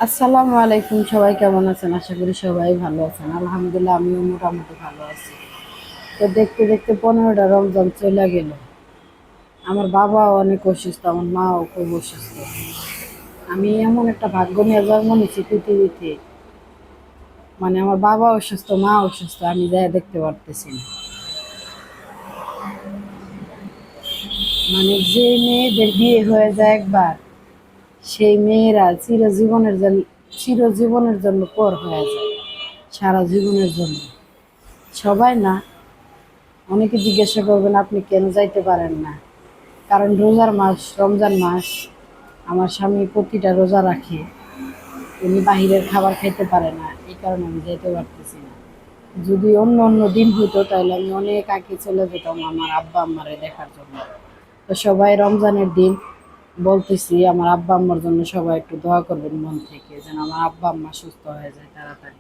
আসসালামু আলাইকুম। সবাই কেমন আছেন? আশা করি সবাই ভালো আছেন। আলহামদুলিল্লাহ আমিও মোটামুটি ভালো আছি। তো দেখতে দেখতে 15টা রমজান চলে গেল। আমার বাবাও অনেক অসুস্থ, আমার মাও খুব অসুস্থ। আমি এমন একটা ভাগ্য নিয়ে জন্ম নিয়েছি পৃথিবীতে, মানে আমার বাবা অসুস্থ, মা অসুস্থ, আমি যাই দেখতে পারতেছি না। মানে যে মেয়েদের বিয়ে হয়ে যায় একবার, সেই মেয়েরা চিরজীবনের জন্য পর হয়ে যায়, সারা জীবনের জন্য। সবাই না, অনেকে জিজ্ঞাসা করবেন আপনি কেন যাইতে পারেন না। কারণ রোজার মাস, রমজান মাস, আমার স্বামী প্রতিটা রোজা রাখে, উনি বাহিরের খাবার খাইতে পারে না, এই কারণে আমি যেতে পারতেছি না। যদি অন্য অন্য দিন হইতো তাহলে আমি অনেক আগে চলে যেতাম আমার আব্বা আম্মারে দেখার জন্য। তো সবাই রমজানের দিন বলতেছি আমার আব্বা আম্মার জন্য সবাই একটু দোয়া করবেন মন থেকে, যেন আমার আব্বা আম্মা সুস্থ হয়ে যায় তাড়াতাড়ি।